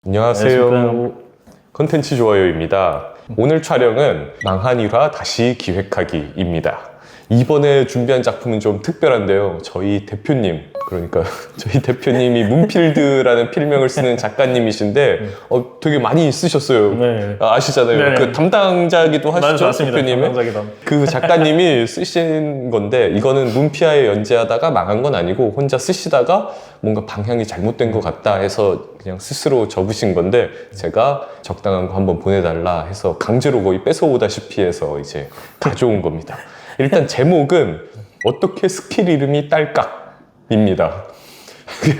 안녕하세요. 컨텐츠 좋아요입니다. 오늘 촬영은 망한 일화 다시 기획하기입니다. 이번에 준비한 작품은 좀 특별한데요. 저희 대표님, 그러니까 저희 대표님이 문필드라는 필명을 쓰는 작가님이신데 되게 많이 쓰셨어요. 네. 아시잖아요. 네. 그 담당자기도 하시죠, 맞습니다. 대표님은. 담당자기도. 그 작가님이 쓰신 건데 이거는 문피아에 연재하다가 망한 건 아니고 혼자 쓰시다가 뭔가 방향이 잘못된 것 같다 해서 그냥 스스로 접으신 건데 제가 적당한 거 한번 보내달라 해서 강제로 거의 뺏어오다시피 해서 이제 가져온 겁니다. 일단 제목은 어떻게 스킬 이름이 딸깍입니다.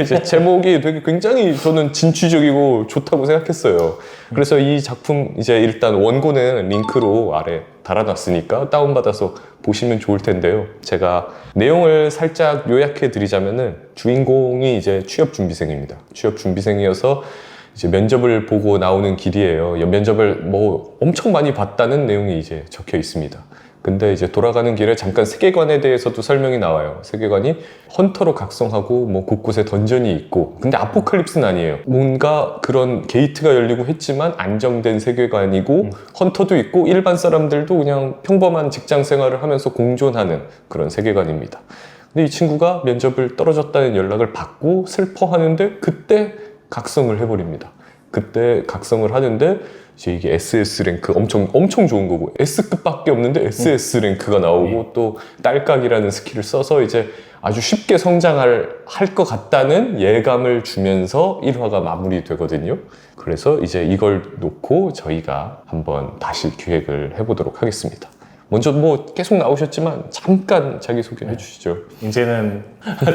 이제 제목이 되게 굉장히 저는 진취적이고 좋다고 생각했어요. 그래서 이 작품 이제 일단 원고는 링크로 아래 달아놨으니까 다운받아서 보시면 좋을 텐데요. 제가 내용을 살짝 요약해 드리자면은 주인공이 이제 취업준비생입니다. 취업준비생이어서 이제 면접을 보고 나오는 길이에요. 면접을 뭐 엄청 많이 봤다는 내용이 이제 적혀 있습니다. 근데 이제 돌아가는 길에 잠깐 세계관에 대해서도 설명이 나와요. 세계관이 헌터로 각성하고 뭐 곳곳에 던전이 있고, 근데 아포칼립스는 아니에요. 뭔가 그런 게이트가 열리고 했지만 안정된 세계관이고 헌터도 있고 일반 사람들도 그냥 평범한 직장 생활을 하면서 공존하는 그런 세계관입니다. 근데 이 친구가 면접을 떨어졌다는 연락을 받고 슬퍼하는데 그때 각성을 해버립니다. 그때 각성을 하는데 이제 이게 SS 랭크 엄청 좋은 거고 S급밖에 없는데 SS 랭크가 나오고 또 딸깍이라는 스킬을 써서 이제 아주 쉽게 성장할 것 같다는 예감을 주면서 1화가 마무리되거든요. 그래서 이제 이걸 놓고 저희가 한번 다시 기획을 해보도록 하겠습니다. 먼저 뭐 계속 나오셨지만 잠깐 자기소개 해주시죠. 이제는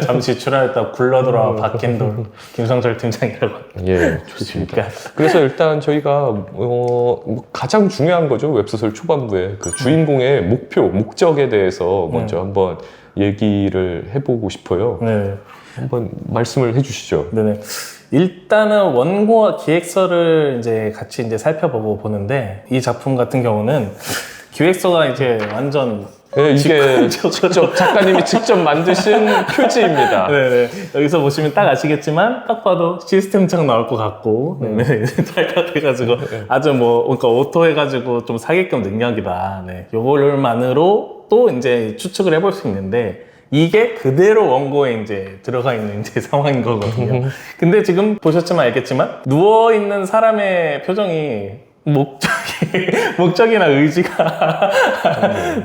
잠시 출연했다 굴러돌아와 박힌돌 김성철 팀장이라고. 예, 좋습니다. 그래서 일단 저희가 가장 중요한 거죠. 웹소설 초반부에 그 주인공의 목적에 대해서 먼저 한번 얘기를 해보고 싶어요. 네. 한번 말씀을 해주시죠. 네네. 일단은 원고와 기획서를 이제 같이 이제 살펴보고 보는데 이 작품 같은 경우는 기획서가 이제 완전 네, 이게 직접 작가님이 직접 만드신 표지입니다. 네네. 여기서 보시면 딱 아시겠지만 딱 봐도 시스템창 나올 것 같고 네네. 딸깍해가지고 아주 뭐 그러니까 오토 해가지고 좀 사기급 능력이다. 네. 요걸만으로 또 이제 추측을 해볼 수 있는데 이게 그대로 원고에 이제 들어가 있는 이제 상황인 거거든요. 근데 지금 보셨지만 알겠지만 누워있는 사람의 표정이 목적이나 의지가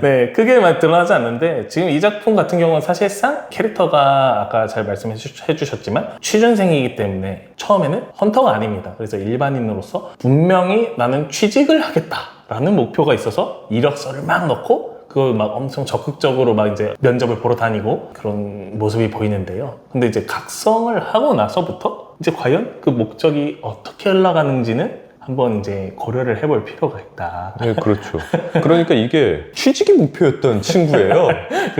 네, 크게 드러나지 않는데 지금 이 작품 같은 경우는 사실상 캐릭터가 아까 잘 말씀해 주셨지만 취준생이기 때문에 처음에는 헌터가 아닙니다. 그래서 일반인으로서 분명히 나는 취직을 하겠다라는 목표가 있어서 이력서를 막 넣고 그걸 막 엄청 적극적으로 막 이제 면접을 보러 다니고 그런 모습이 보이는데요. 근데 이제 각성을 하고 나서부터 이제 과연 그 목적이 어떻게 흘러가는지는 한번 이제 고려를 해볼 필요가 있다. 네, 그렇죠. 그러니까 이게 취직이 목표였던 친구예요.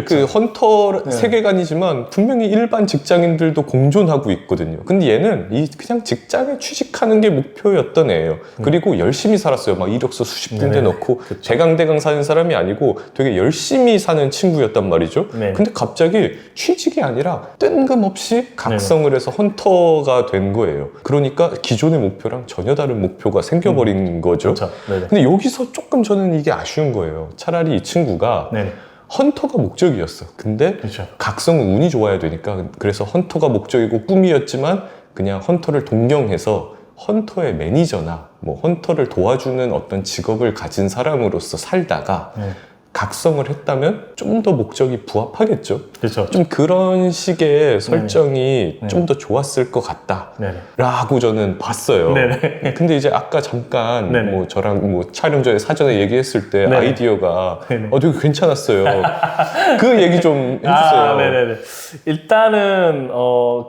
그 헌터 세계관이지만 분명히 일반 직장인들도 공존하고 있거든요. 근데 얘는 그냥 직장에 취직하는 게 목표였던 애예요. 그리고 열심히 살았어요. 막 이력서 수십 군데 넣고 대강대강 사는 사람이 아니고 되게 열심히 사는 친구였단 말이죠. 네. 근데 갑자기 취직이 아니라 뜬금없이 각성을 해서 헌터가 된 거예요. 그러니까 기존의 목표랑 전혀 다른 목표가 생겨버린 거죠. 그렇죠. 근데 여기서 조금 저는 이게 아쉬운 거예요. 차라리 이 친구가 네. 헌터가 목적이었어. 근데 그렇죠. 각성은 운이 좋아야 되니까 그래서 헌터가 목적이고 꿈이었지만 그냥 헌터를 동경해서 헌터의 매니저나 뭐 헌터를 도와주는 어떤 직업을 가진 사람으로서 살다가 각성을 했다면 좀 더 목적이 부합하겠죠. 그렇죠. 좀 그런 식의 설정이 네. 좀 더 좋았을 것 같다. 네네. 라고 저는 봤어요. 네네. 근데 이제 아까 잠깐 네네. 뭐 저랑 뭐 촬영 전에 사전에 얘기했을 때 네네. 아이디어가 네네. 되게 괜찮았어요. 그 얘기 좀 해주세요. 네네네. 일단은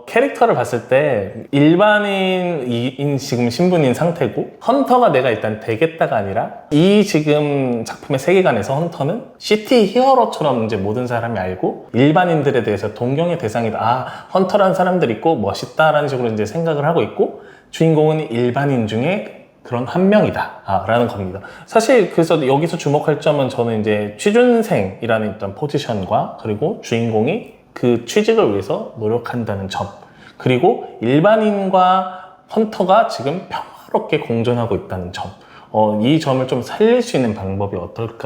캐릭터를 봤을 때 일반인인 지금 신분인 상태고 헌터가 내가 일단 되겠다가 아니라 이 지금 작품의 세계관에서 헌터는 시티 히어로처럼 이제 모든 사람이 알고 일반인들에 대해서 동경의 대상이다. 아, 헌터라는 사람들 있고 멋있다라는 식으로 이제 생각을 하고 있고 주인공은 일반인 중에 그런 한 명이다 라는 겁니다. 사실 그래서 여기서 주목할 점은 저는 이제 취준생이라는 일단 포지션과 그리고 주인공이 그 취직을 위해서 노력한다는 점, 그리고 일반인과 헌터가 지금 평화롭게 공존하고 있다는 점. 이 점을 좀 살릴 수 있는 방법이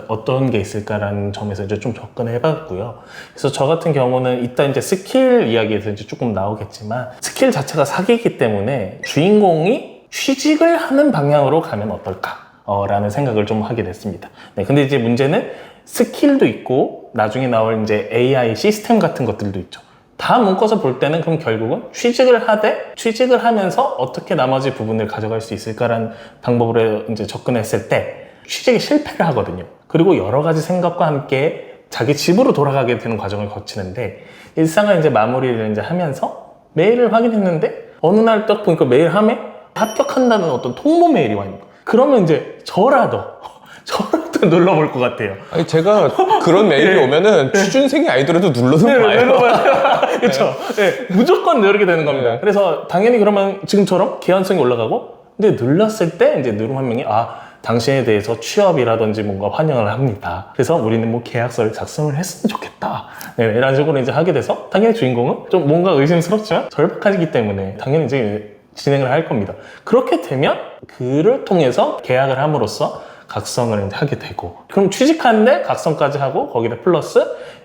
어떤 게 있을까라는 점에서 이제 좀 접근을 해봤고요. 그래서 저 같은 경우는 이따 이제 스킬 이야기에서 이제 조금 나오겠지만 스킬 자체가 사기이기 때문에 주인공이 취직을 하는 방향으로 가면 어떨까? 라는 생각을 좀 하게 됐습니다. 네, 근데 이제 문제는 스킬도 있고 나중에 나올 이제 AI 시스템 같은 것들도 있죠. 다 묶어서 볼 때는 그럼 결국은 취직을 하면서 어떻게 나머지 부분을 가져갈 수 있을까라는 방법으로 이제 접근했을 때 취직에 실패를 하거든요. 그리고 여러 가지 생각과 함께 자기 집으로 돌아가게 되는 과정을 거치는데 일상을 이제 마무리를 이제 하면서 메일을 확인했는데 어느 날 딱 보니까 메일 함에 합격한다는 어떤 통보 메일이 와 있는 거예요. 그러면 이제 저라도 눌러볼 것 같아요. 아니, 제가 그런 메일이 오면은 취준생이 아니더라도 눌러서 봐요. 그렇죠. 네, 무조건 누르게 되는 겁니다. 네. 그래서 당연히 그러면 지금처럼 개연성이 올라가고, 근데 눌렀을 때 이제 누른 한 명이 당신에 대해서 취업이라든지 뭔가 환영을 합니다. 그래서 우리는 뭐 계약서를 작성을 했으면 좋겠다. 네, 이런 식으로 이제 하게 돼서 당연히 주인공은 좀 뭔가 의심스럽지만 절박하기 때문에 당연히 이제 진행을 할 겁니다. 그렇게 되면 그를 통해서 계약을 함으로써 각성을 하게 되고, 그럼 취직하는데 각성까지 하고 거기다 플러스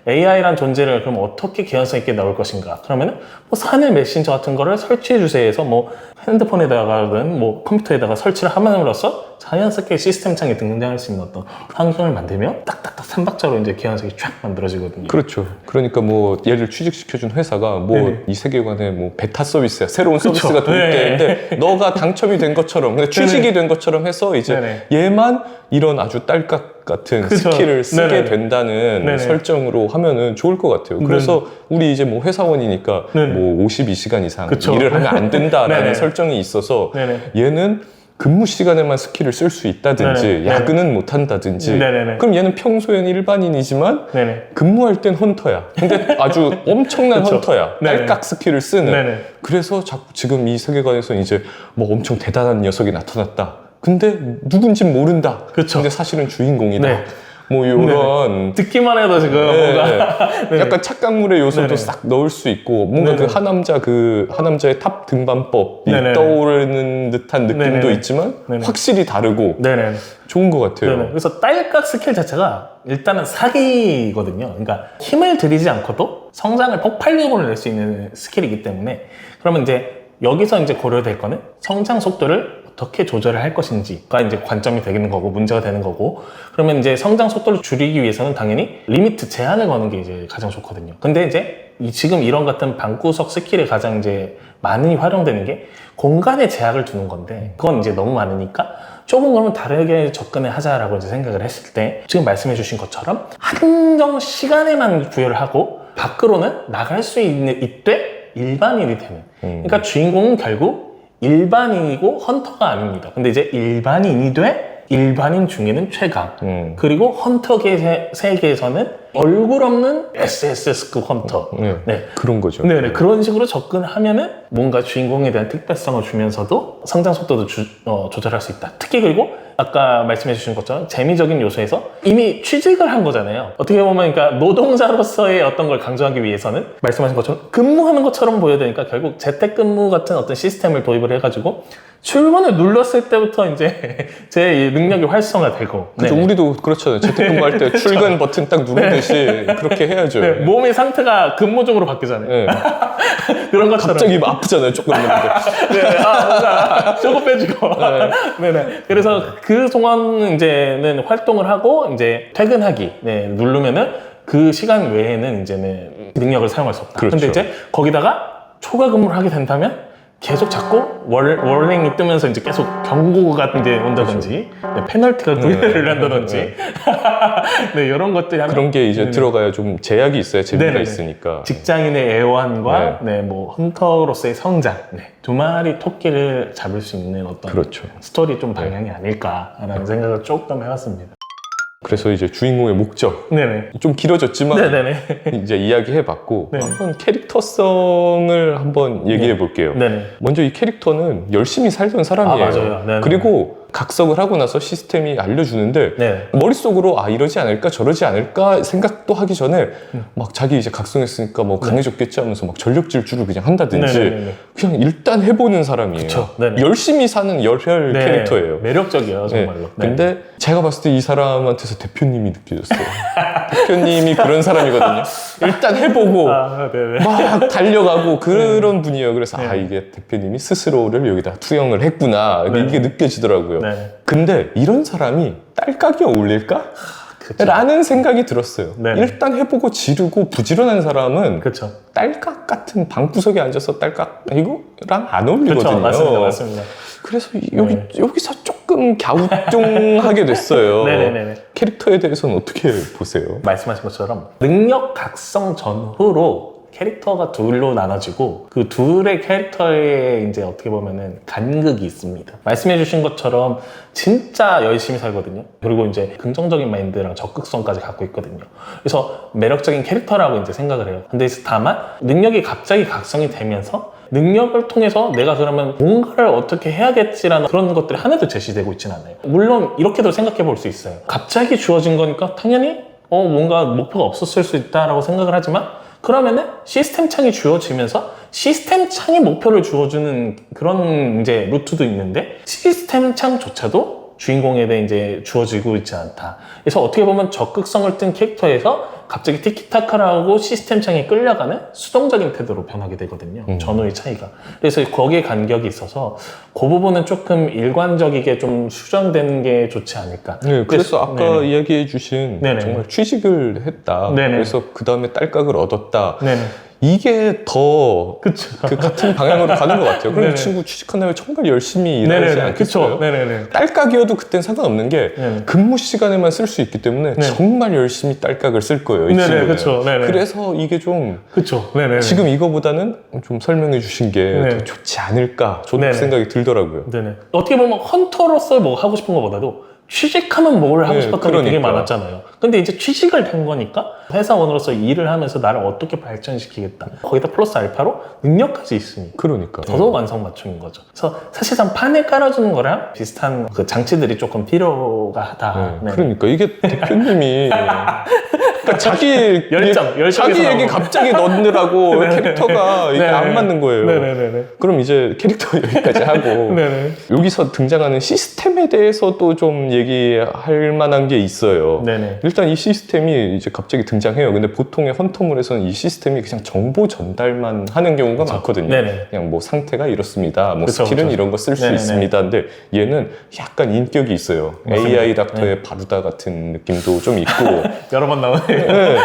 AI란 존재를 그럼 어떻게 개연성 있게 나올 것인가? 그러면은 뭐 사내 메신저 같은 거를 설치해 주세요 해서 뭐 핸드폰에다가든 뭐 컴퓨터에다가 설치를 함으로써 자연스럽게 시스템 창에 등장할 수 있는 어떤 환경을 만들면 딱딱딱 3박자로 이제 개연성이 쫙 만들어지거든요. 그렇죠. 그러니까 뭐 얘를 취직시켜준 회사가 뭐 이 세계관에 뭐 베타 서비스야, 새로운 그쵸. 서비스가 도입되는데 너가 당첨이 된 것처럼, 근데 취직이 된 것처럼 해서 이제 얘만 이런 아주 딸깍 같은 그쵸. 스킬을 쓰게 네네. 된다는 네네. 설정으로 하면은 좋을 것 같아요. 그래서 우리 이제 뭐 회사원이니까 네네. 뭐 52시간 이상 그쵸. 일을 하면 안 된다라는 네네. 설정이 있어서 네네. 얘는 근무 시간에만 스킬을 쓸 수 있다든지 네네. 야근은 못 한다든지 네네네. 그럼 얘는 평소에는 일반인이지만 네네. 근무할 땐 헌터야. 근데 아주 엄청난 그쵸. 헌터야. 네네. 딸깍 스킬을 쓰는. 네네. 그래서 자꾸 지금 이 세계관에서 이제 뭐 엄청 대단한 녀석이 나타났다. 근데 누군진 모른다. 그쵸. 근데 사실은 주인공이다. 네. 뭐 요런 듣기만 해도 지금 뭔가 네. 약간 착각물의 요소도 네네. 싹 넣을 수 있고 뭔가 네네. 그 하남자의 탑 등반법이 네네. 떠오르는 듯한 느낌도 네네. 있지만 네네. 확실히 다르고 네네. 좋은 것 같아요. 네네. 그래서 딸깍 스킬 자체가 일단은 사기거든요. 그러니까 힘을 들이지 않고도 성장을 폭발력으로 낼 수 있는 스킬이기 때문에 그러면 이제 여기서 이제 고려될 거는 성장 속도를 어떻게 조절을 할 것인지가 이제 관점이 되는 거고 문제가 되는 거고, 그러면 이제 성장 속도를 줄이기 위해서는 당연히 리미트 제한을 거는 게 이제 가장 좋거든요. 근데 이제 지금 이런 같은 방구석 스킬이 가장 이제 많이 활용되는 게 공간에 제약을 두는 건데 그건 이제 너무 많으니까 조금 그러면 다르게 접근을 하자라고 이제 생각을 했을 때 지금 말씀해 주신 것처럼 한정 시간에만 구현을 하고 밖으로는 나갈 수 있되 일반인이 되는, 그러니까 주인공은 결국 일반인이고 헌터가 아닙니다. 근데 이제 일반인이 돼 일반인 중에는 최강. 그리고 헌터 세계에서는 얼굴 없는 SSS급 헌터. 네. 그런 거죠. 네네. 그런 식으로 접근하면은 뭔가 주인공에 대한 특별성을 주면서도 성장 속도도 조절할 수 있다. 특히 그리고 아까 말씀해 주신 것처럼 재미적인 요소에서 이미 취직을 한 거잖아요. 어떻게 보면 그러니까 노동자로서의 어떤 걸 강조하기 위해서는 말씀하신 것처럼 근무하는 것처럼 보여야 되니까 결국 재택근무 같은 어떤 시스템을 도입을 해가지고 출근을 눌렀을 때부터 이제 제 능력이 활성화되고. 그렇죠. 우리도 그렇잖아요. 재택근무할 때 출근 버튼 딱 누르듯이 그렇게 해야죠. 네, 몸의 상태가 근무 중으로 바뀌잖아요. 네. 그런 것처럼. 갑자기 아프잖아요. 조금 했는데. 뭔가 조금 빼주고. 네네. 그래서 그 동안 이제는 활동을 하고 이제 퇴근하기 누르면은 그 시간 외에는 이제는 능력을 사용할 수 없다. 그렇죠. 근데 이제 거기다가 초과 근무를 하게 된다면 계속 자꾸 월랭이 뜨면서 이제 계속 경고가 이제 온다든지 페널티가 부여를 한다든지 네, 이런 것들이 하면 그런 게 이제 들어가야 좀 제약이 있어야 재미가 네네네. 있으니까. 직장인의 애환과 뭐 헌터로서의 성장, 두 마리 토끼를 잡을 수 있는 어떤 그렇죠. 스토리 좀 방향이 아닐까라는 생각을 조금 해봤습니다. 그래서 이제 주인공의 목적 네네. 좀 길어졌지만 네네네. 이제 이야기해봤고 네. 한번 캐릭터성을 한번 얘기해 볼게요. 네네. 먼저 이 캐릭터는 열심히 살던 사람이에요. 맞아요. 네네. 그리고 각성을 하고 나서 시스템이 알려주는데 네. 머릿속으로 아 이러지 않을까 저러지 않을까 생각도 하기 전에 막 자기 이제 각성했으니까 뭐 강해졌겠지 하면서 막 전력 질주를 그냥 한다든지 네네네네. 그냥 일단 해보는 사람이에요. 그쵸. 네네. 열심히 사는 열혈 네. 캐릭터예요. 매력적이에요, 정말로. 네. 네. 근데 제가 봤을 때 이 사람한테서 대표님이 느껴졌어요. 대표님이 그런 사람이거든요. 일단 해보고 아, 네네. 막 달려가고 그런 분이에요. 그래서 네. 아 이게 대표님이 스스로를 여기다 투영을 했구나 네. 이게 느껴지더라고요. 네. 근데 이런 사람이 딸깍이 어울릴까? 그쵸. 라는 생각이 들었어요. 네. 일단 해보고 지르고 부지런한 사람은 그쵸. 딸깍 같은 방구석에 앉아서 딸깍 이거랑 안 어울리거든요. 그쵸. 맞습니다. 맞습니다. 그래서 네. 여기서 조금 갸우뚱하게 됐어요. 네네네. 캐릭터에 대해서는 어떻게 보세요? 말씀하신 것처럼 능력 각성 전후로 캐릭터가 둘로 나눠지고 그 둘의 캐릭터에 이제 어떻게 보면은 간극이 있습니다. 말씀해주신 것처럼 진짜 열심히 살거든요. 그리고 이제 긍정적인 마인드랑 적극성까지 갖고 있거든요. 그래서 매력적인 캐릭터라고 이제 생각을 해요. 근데 다만 능력이 갑자기 각성이 되면서 능력을 통해서 내가 그러면 뭔가를 어떻게 해야겠지라는 그런 것들이 하나도 제시되고 있지는 않아요. 물론 이렇게도 생각해 볼 수 있어요. 갑자기 주어진 거니까 당연히 뭔가 목표가 없었을 수 있다라고 생각을 하지만 그러면은 시스템 창이 주어지면서 시스템 창이 목표를 주어주는 그런 이제 루트도 있는데 시스템 창조차도 주인공에 대해 이제 주어지고 있지 않다. 그래서 어떻게 보면 적극성을 띤 캐릭터에서 갑자기 티키타카를 하고 시스템 창에 끌려가는 수동적인 태도로 변하게 되거든요. 전후의 차이가. 그래서 거기에 간격이 있어서 그 부분은 조금 일관적이게 좀 수정되는 게 좋지 않을까. 네, 그래서 아까 네네. 이야기해 주신 네네. 정말 취직을 했다. 네네. 그래서 그 다음에 딸깍을 얻었다. 네네. 이게 더 그쵸. 그 같은 방향으로 가는 것 같아요. 그럼 네네. 이 친구 취직한 다음에 정말 열심히 일하지 네네네. 않겠어요? 그쵸. 네네네. 딸깍이어도 그땐 상관없는 게 네네. 근무 시간에만 쓸 수 있기 때문에 네. 정말 열심히 딸깍을 쓸 거예요. 이 네네, 친구는. 그쵸. 네네. 그래서 이게 좀 그쵸. 네네. 지금 이거보다는 좀 설명해 주신 게 더 네. 좋지 않을까 저도 그 네네. 생각이 들더라고요. 네네. 어떻게 보면 헌터로서 뭐 하고 싶은 것보다도 취직하면 뭘 하고 네, 싶었던 게 되게 그러니까. 많았잖아요. 근데 이제 취직을 한 거니까 회사원으로서 일을 하면서 나를 어떻게 발전시키겠다. 거기다 플러스 알파로 능력까지 있으니까. 그러니까. 더더욱 완성맞춤인 거죠. 그래서 사실상 판을 깔아주는 거랑 비슷한 그 장치들이 조금 필요가 하다. 네, 그러니까 이게 대표님이 그러니까 자기 열정에서 자기 얘기 나오는 갑자기 넣느라고 캐릭터가 이게 네네. 안 맞는 거예요. 네네네네. 그럼 이제 캐릭터 여기까지 하고 네네. 여기서 등장하는 시스템에 대해서도 좀 얘기할 만한 게 있어요. 네네. 일단 이 시스템이 이제 갑자기 등장해요. 근데 보통의 헌터물에서는 이 시스템이 그냥 정보 전달만 하는 경우가 많거든요. 네네. 그냥 뭐 상태가 이렇습니다. 뭐 그쵸, 스킬은 그쵸. 이런 거 쓸 수 네네네. 있습니다. 근데 얘는 약간 인격이 있어요. 맞습니다. AI 닥터의 바루다 같은 느낌도 좀 있고. 여러 번 나오네요. 네.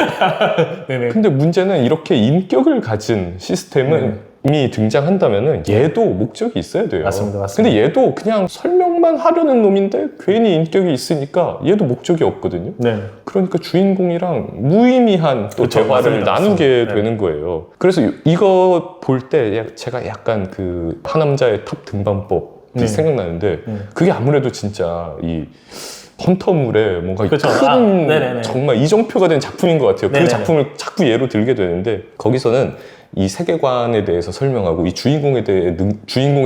네네. 근데 문제는 이렇게 인격을 가진 시스템은 이 등장한다면은 얘도 목적이 있어야 돼요. 맞습니다, 맞습니다. 근데 얘도 그냥 설명만 하려는 놈인데 괜히 인격이 있으니까 얘도 목적이 없거든요. 네. 그러니까 주인공이랑 무의미한 또 그쵸, 대화를 맞습니다, 나누게 맞습니다. 되는 거예요. 그래서 이거 볼 때 제가 약간 그 하남자의 탑 등반법이 네. 생각나는데 네. 그게 아무래도 진짜 이 헌터물에 뭔가 그쵸. 큰 네네네. 정말 이정표가 된 작품인 것 같아요. 네네네. 그 작품을 자꾸 예로 들게 되는데 거기서는 이 세계관에 대해서 설명하고 이 주인공의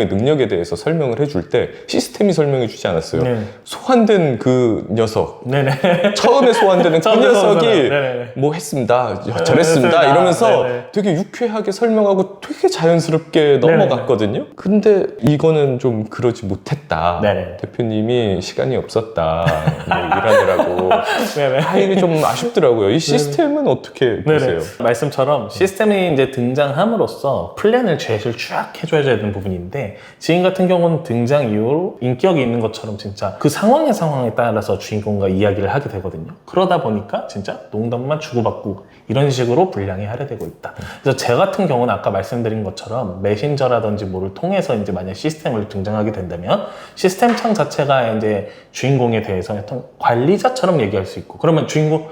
능력에 대해서 설명을 해줄 때 시스템이 설명해 주지 않았어요. 네. 소환된 그 녀석 네네. 처음에 소환되는 그 처음에 녀석이 소환되는, 네네네. 뭐 했습니다, 저랬습니다 했습니다. 이러면서 네네. 되게 유쾌하게 설명하고 되게 자연스럽게 넘어갔거든요. 근데 이거는 좀 그러지 못했다. 네네. 대표님이 시간이 없었다. 뭐 일하느라고. 네네. 아, 이게 좀 아쉽더라고요. 이 시스템은 어떻게 보세요? 말씀처럼 시스템이 이제 등장함으로써 플랜을 제시를 쫙 해줘야 되는 부분인데 지금 같은 경우는 등장 이후로 인격이 있는 것처럼 진짜 그 상황에 따라서 주인공과 이야기를 하게 되거든요. 그러다 보니까 진짜 농담만 주고받고 이런 식으로 분량이 할애되고 있다. 그래서 제 같은 경우는 아까 말씀드린 것처럼 메신저라든지 뭐를 통해서 이제 만약 시스템을 등장하게 된다면 시스템 창 자체가 이제 주인공에 대해서 어떤 관리자처럼 얘기할 수 있고 그러면 주인공은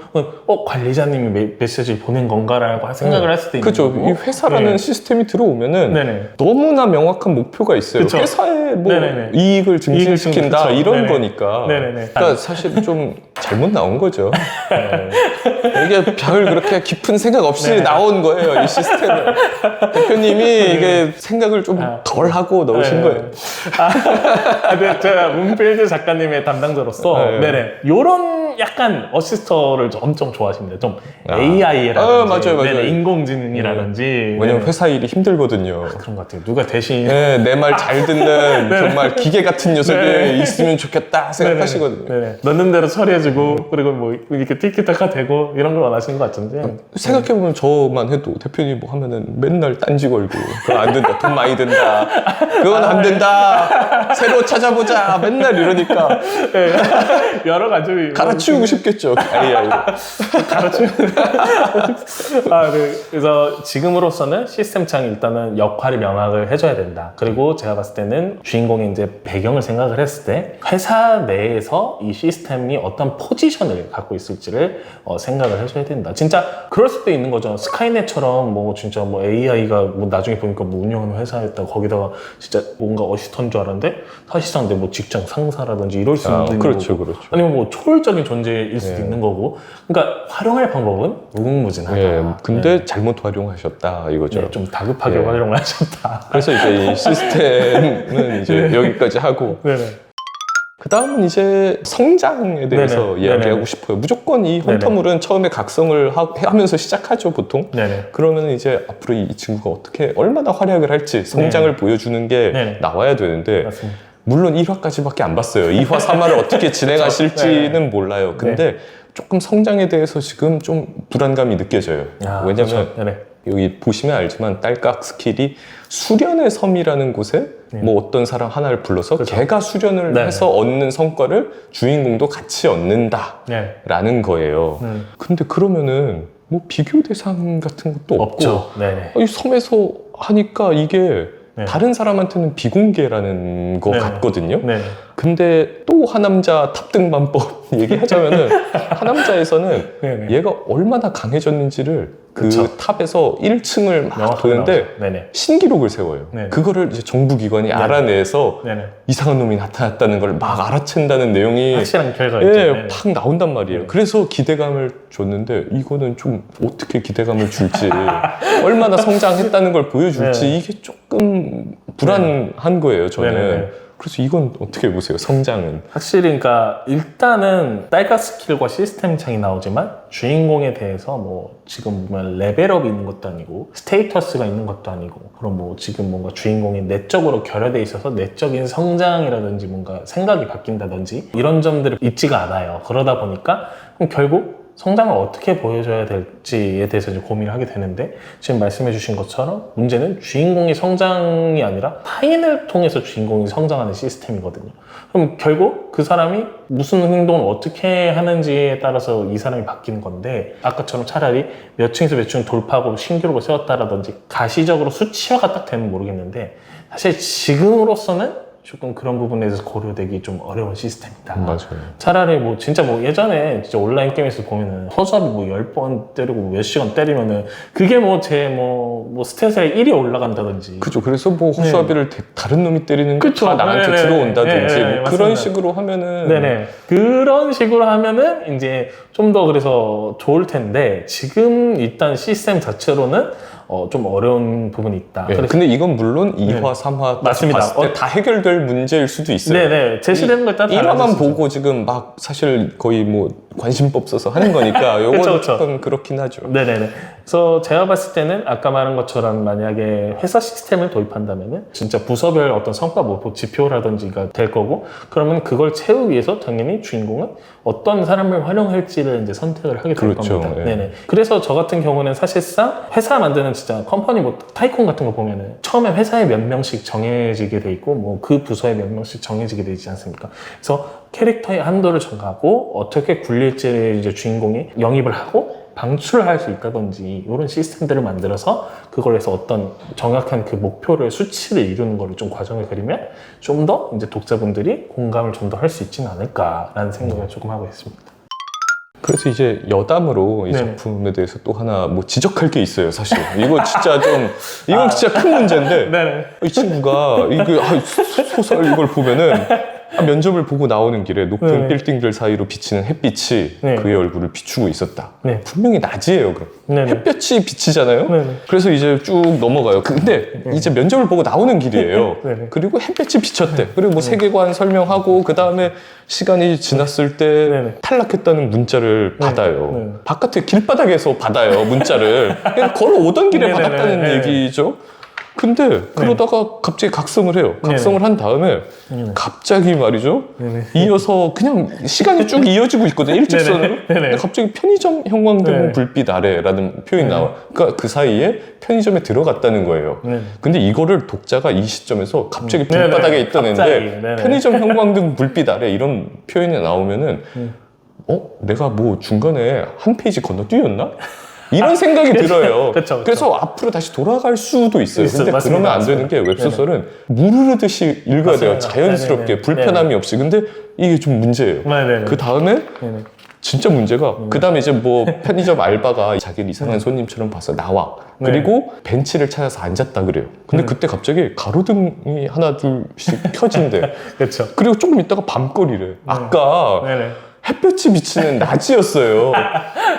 관리자님이 메시지를 보낸 건가라고 생각을 할 수도 있는 그렇죠. 거고. 이 회사라는 네. 시스템이 들어오면은 네네. 너무나 명확한 목표가 있어요. 그쵸. 회사의 뭐 네네네. 이익을 증진시킨다 그쵸. 이런 네네. 거니까. 네네네. 그러니까 사실 좀 잘못 나온 거죠. 네. 이게 별 그렇게 깊은 생각 없이 네네. 나온 거예요. 이 시스템을. 대표님이 이게 생각을 좀 덜 하고 넣으신 네. 거예요. 네, 제가 문필드 작가님의 담당자로서 네. 네네 요런 약간 어시스터를 엄청 좋아하십니다. 좀 AI라든지 맞아요. 인공지능이라든지 왜냐면 네네. 회사 일이 힘들거든요. 그런 것 같아요. 누가 대신 네, 내 말 잘 듣는 정말 기계 같은 녀석이 네. 있으면 좋겠다 생각하시거든요. 네네. 넣는 대로 처리해주고 그리고 뭐 이렇게 티키타카 되고 이런 걸 원하시는 것 같은데 생각해보면 저만 해도 대표님 뭐 하면은 맨날 딴지 걸고 그거 안 된다, 돈 많이 든다, 그건 안 된다, 새로 찾아보자 맨날 이러니까 네. 여러 가지 갈아치우고 싶겠죠, AI로. 네. 그래서 지금으로서는 시스템창이 일단은 역할이 명확을 해줘야 된다. 그리고 제가 봤을 때는 주인공의 이제 배경을 생각을 했을 때 회사 내에서 이 시스템이 어떤 포지션을 갖고 있을지를 생각을 해줘야 된다. 진짜 그럴 수도 있는 거죠. 스카이넷처럼 뭐 진짜 뭐 AI가 뭐 나중에 보니까 뭐 운영하는 회사였다. 거기다가 진짜 뭔가 어시스턴트 줄 알았는데 사실상 내 뭐 직장 상사라든지 이럴 수 있는 그렇죠, 거고. 그렇죠. 아니면 뭐 초월적인 존재일 수도 네. 있는 거고. 그러니까 활용할 방법은 무궁무진하다. 예, 근데 잘못 활용하셨다 이거죠. 네, 좀 다급하게 네. 활용을 하셨다. 그래서 이제 이 시스템은 이제 여기까지 하고 네네. 그 다음은 이제 성장에 대해서 네네. 이야기하고 네네. 싶어요. 무조건 이 헌터물은 처음에 각성을 하면서 시작하죠, 보통. 네네. 그러면 이제 앞으로 이 친구가 어떻게, 얼마나 활약을 할지 성장을 보여주는 게 네네. 나와야 되는데, 맞습니다. 물론 1화까지밖에 안 봤어요. 2화, 3화를 어떻게 진행하실지는 몰라요. 근데 조금 성장에 대해서 지금 좀 불안감이 느껴져요. 왜냐면 그렇죠. 네네. 여기 보시면 알지만 딸깍 스킬이 수련의 섬이라는 곳에 뭐 어떤 사람 하나를 불러서 그렇죠. 걔가 수련을 네. 해서 얻는 성과를 주인공도 같이 얻는다라는 네. 거예요. 근데 그러면은 뭐 비교 대상 같은 것도 없고 없죠. 네네. 이 섬에서 하니까 이게 네. 다른 사람한테는 비공개라는 거 네. 같거든요. 네. 근데 또 하남자 탑등반법 얘기하자면은 하남자에서는 네네. 얘가 얼마나 강해졌는지를 그 그쵸. 탑에서 1층을 막 명확하게 도는데 나오죠. 네네. 신기록을 세워요. 네네. 그거를 이제 정부기관이 알아내서 네네. 이상한 놈이 나타났다는 걸 막 알아챈다는 내용이 확실한 결과가 있죠. 예, 네네. 팍 나온단 말이에요. 네. 그래서 기대감을 줬는데 이거는 좀 어떻게 기대감을 줄지 얼마나 성장했다는 걸 보여줄지 네. 이게 조금 불안한 거예요, 저는. 네네네. 그래서 이건 어떻게 보세요, 성장은? 확실히 그러니까 일단은 딸깍 스킬과 시스템 창이 나오지만 주인공에 대해서 뭐 지금 보면 레벨업이 있는 것도 아니고 스테이터스가 있는 것도 아니고 그럼 뭐 지금 뭔가 주인공이 내적으로 결여돼 있어서 내적인 성장이라든지 뭔가 생각이 바뀐다든지 이런 점들을 있지가 않아요. 그러다 보니까 그럼 결국 성장을 어떻게 보여줘야 될지에 대해서 이제 고민을 하게 되는데 지금 말씀해 주신 것처럼 문제는 주인공이 성장이 아니라 타인을 통해서 주인공이 성장하는 시스템이거든요. 그럼 결국 그 사람이 무슨 행동을 어떻게 하는지에 따라서 이 사람이 바뀌는 건데 아까처럼 차라리 몇 층에서 몇 층 돌파하고 신기록을 세웠다라든지 가시적으로 수치화가 딱 되면 모르겠는데 사실 지금으로서는 조금 그런 부분에서 고려되기 좀 어려운 시스템이다. 맞아요. 차라리 뭐 진짜 뭐 예전에 진짜 온라인 게임에서 보면은 허수아비 뭐 10번 때리고 몇 시간 때리면은 그게 뭐 제 뭐 스탯에 1이 올라간다든지. 그죠. 그래서 뭐 호수아비를 다른 놈이 때리는 게 그쵸. 다 나한테 네네. 들어온다든지 네네. 뭐 맞습니다. 그런 식으로 하면은 네네. 그런 식으로 하면은 이제 좀 더 그래서 좋을 텐데 지금 일단 시스템 자체로는 좀 어려운 부분이 있다. 예, 그래서 근데 이건 물론 2화, 3화 맞습니다. 봤을 때 다 해결될 문제일 수도 있어요. 네네. 제시되는 걸 따라 1화만 보고 지금 막 사실 거의 뭐 관심법 써서 하는 거니까 요거는 그쵸. 조금 그렇긴 하죠. 네네네. 그래서 제가 봤을 때는 아까 말한 것처럼 만약에 회사 시스템을 도입한다면은 진짜 부서별 어떤 성과 목표 지표라든지가 될 거고 그러면 그걸 채우기 위해서 당연히 주인공은 어떤 사람을 활용할지를 이제 선택을 하게 될 그렇죠. 겁니다. 예. 네네. 그래서 저 같은 경우는 사실상 회사 만드는 진짜 컴퍼니 뭐 타이콘 같은 거 보면은 처음에 회사에 몇 명씩 정해지게 돼 있고 뭐 그 부서에 몇 명씩 정해지게 돼 있지 않습니까? 그래서 캐릭터의 한도를 정하고 어떻게 굴릴지를 이제 주인공이 영입을 하고 방출할 수 있다든지 이런 시스템들을 만들어서 그걸 해서 어떤 정확한 그 목표를 수치를 이루는 거를 좀 과정을 그리면 좀 더 이제 독자분들이 공감을 좀 더 할 수 있지는 않을까라는 생각을 조금 하고 있습니다. 그래서 이제 여담으로 이 네네. 작품에 대해서 또 하나 뭐 지적할 게 있어요, 사실. 이거 진짜 좀, 이건 진짜 큰 문제인데, 네네. 이 친구가, 소설 이걸 보면은, 면접을 보고 나오는 길에 높은 네. 빌딩들 사이로 비치는 햇빛이 네. 그의 얼굴을 비추고 있었다. 네. 분명히 낮이에요. 그럼 네. 햇볕이 비치잖아요. 네. 그래서 이제 쭉 넘어가요. 근데 이제 면접을 보고 나오는 길이에요. 네. 그리고 햇볕이 비쳤대. 그리고 뭐 세계관 설명하고 그 다음에 시간이 지났을 때 네. 탈락했다는 문자를 받아요. 네. 바깥에 길바닥에서 받아요. 문자를. 그냥 걸어오던 길에 네. 받았다는 네. 얘기죠. 근데 그러다가 갑자기 각성을 해요. 각성을 한 다음에 갑자기 말이죠. 네네. 이어서 그냥 시간이 쭉 이어지고 있거든요. 일직선으로. 네네. 네네. 근데 갑자기 편의점 형광등 네. 불빛 아래라는 표현이 나와. 그러니까 그 사이에 편의점에 들어갔다는 거예요. 네. 근데 이거를 독자가 이 시점에서 갑자기 네네. 불바닥에 있던 갑자기. 애인데 네네. 편의점 형광등 불빛 아래 이런 표현이 나오면은 내가 뭐 중간에 한 페이지 건너뛰었나? 이런 생각이 들어요. 그쵸. 그래서 앞으로 다시 돌아갈 수도 있어요. 근데 맞습니다. 그러면 안 되는 게 웹소설은 무르르듯이 읽어야 돼요. 맞습니다. 자연스럽게 네네네. 불편함이 없이. 근데 이게 좀 문제예요. 네네. 그 다음에 네네. 진짜 문제가 그 다음에 이제 뭐 편의점 알바가 자기를 이상한 손님처럼 봐서 나와. 네. 그리고 벤치를 찾아서 앉았다 그래요. 근데 그때 갑자기 가로등이 하나 둘씩 켜진대. 그렇죠. 그리고 조금 있다가 밤거리래. 아까 네네. 햇볕이 비치는 낮이었어요.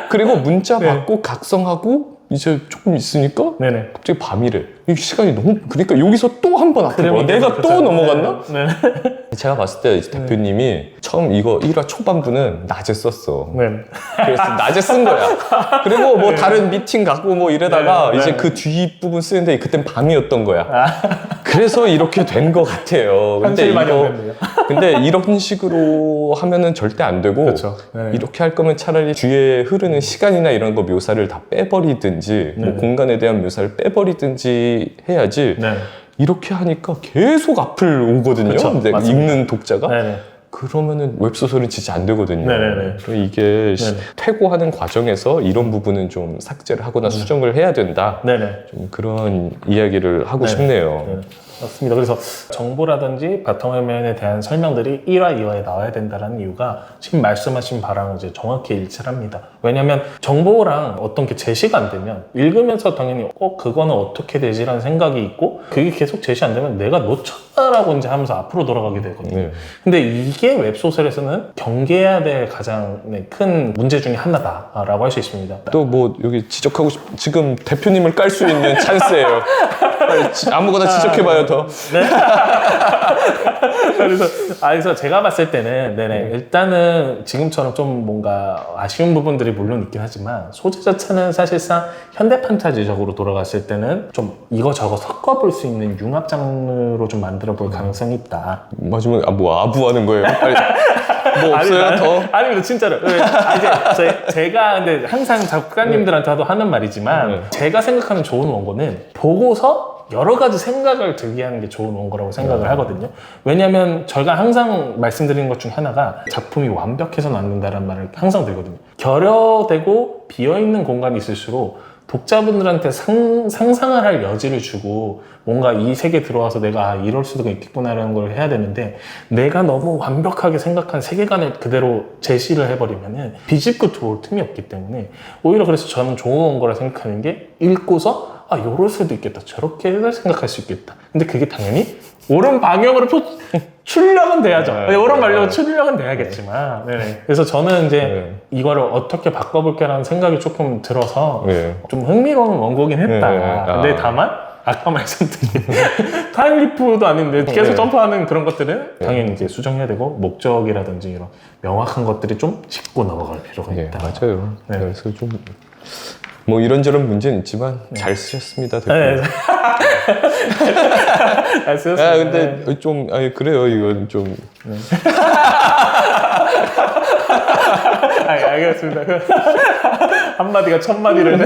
그리고 문자 받고 각성하고 이제 조금 있으니까 네네. 갑자기 밤이래. 이 시간이 너무 그러니까 여기서 또 한 번 앞으로 그러면 내가 그렇죠. 또 넘어갔나? 네. 제가 봤을 때 이제 대표님이 처음 이거 1화 초반부는 낮에 썼어. 네. 그래서 낮에 쓴 거야. 그리고 뭐 다른 미팅 갖고 뭐 이러다가 네, 이제 네. 그 뒷부분 쓰는데 그땐 밤이었던 거야. 아, 그래서 이렇게 된 것 같아요. 근데 현실 많이 이거 오겠네요. 근데 이런 식으로 하면은 절대 안 되고 그렇죠. 네. 이렇게 할 거면 차라리 뒤에 흐르는 시간이나 이런 거 묘사를 다 빼버리든지 뭐 네. 공간에 대한 묘사를 빼버리든지 해야지 네. 이렇게 하니까 계속 앞을 오거든요. 그쵸, 근데 맞습니다. 읽는 독자가 네네. 그러면은 웹소설은 진짜 안 되거든요. 네네네. 그래서 이게 네네. 퇴고하는 과정에서 이런 부분은 좀 삭제를 하거나 수정을 해야 된다. 네네. 좀 그런 이야기를 하고 네네. 싶네요. 네. 맞습니다. 그래서 정보라든지 바탕화면에 대한 설명들이 1화, 2화에 나와야 된다는 이유가 지금 말씀하신 바랑 이제 정확히 일치를 합니다. 왜냐하면 정보랑 어떤 게 제시가 안 되면 읽으면서 당연히 그거는 어떻게 되지라는 생각이 있고 그게 계속 제시 안 되면 내가 놓쳤다라고 이제 하면서 앞으로 돌아가게 되거든요. 네. 근데 이게 웹소설에서는 경계해야 될 가장 큰 문제 중에 하나다라고 할 수 있습니다. 또 뭐 여기 지적하고 지금 대표님을 깔 수 있는 찬스예요. 아무거나 지적해봐요 더. 네. 그래서 제가 봤을 때는 네네 일단은 지금처럼 좀 뭔가 아쉬운 부분들이 물론 있긴 하지만 소재 자체는 사실상 현대 판타지적으로 돌아갔을 때는 좀 이거저거 섞어볼 수 있는 융합 장르로 좀 만들어 볼 가능성이 있다. 마지막에 뭐 아부하는 거예요? 빨리. 뭐 없어요 더? 아닙니다 진짜로. 이제 제가 근데 항상 작가님들한테도 하는 말이지만 제가 생각하는 좋은 원고는 보고서 여러 가지 생각을 들게 하는 게 좋은 원고라고 생각을 하거든요. 왜냐하면 저희가 항상 말씀드리는 것 중에 하나가 작품이 완벽해서는 안 된다는 말을 항상 들거든요. 결여되고 비어있는 공간이 있을수록 독자분들한테 상상을 할 여지를 주고 뭔가 이 세계에 들어와서 내가 이럴 수도 있겠구나라는 걸 해야 되는데 내가 너무 완벽하게 생각한 세계관을 그대로 제시를 해버리면은 비집고 들어올 틈이 없기 때문에 오히려 그래서 저는 좋은 원고라 생각하는 게 읽고서 요럴 수도 있겠다 저렇게 생각할 수 있겠다 근데 그게 당연히 옳은 방향으로 출력은 돼야죠. 옳은 방향으로 출력은 돼야겠지만 그래서 저는 이제 이거를 어떻게 바꿔볼까라는 생각이 조금 들어서 좀 흥미로운 원고긴 했다. 근데 다만 아까 말씀드린 타임리프도 아닌데 계속 점프하는 그런 것들은 당연히 이제 수정해야 되고 목적이라든지 이런 명확한 것들이 좀 짚고 넘어갈 필요가 있다. 맞아요. 그래서 좀 뭐 이런저런 문제는 있지만 잘 쓰셨습니다. 네. 잘 쓰셨습니다. 근데 좀 그래요. 이건 좀 알겠습니다. 한마디가 천마디를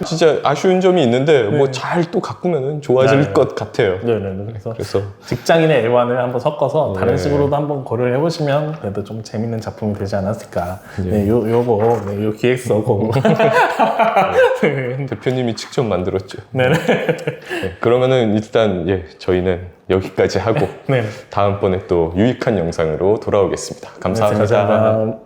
진짜 아쉬운 점이 있는데 뭐 잘 또 가꾸면은 좋아질 것 같아요. 그래서 직장인의 애환을 한번 섞어서 다른 식으로도 한번 고려를 해보시면 그래도 좀 재밌는 작품이 되지 않았을까. 요 기획서고. 대표님이 직접 만들었죠. 그러면은 일단 저희는 여기까지 하고 다음번에 또 유익한 영상으로 돌아오겠습니다. 감사합니다. 감사합니다.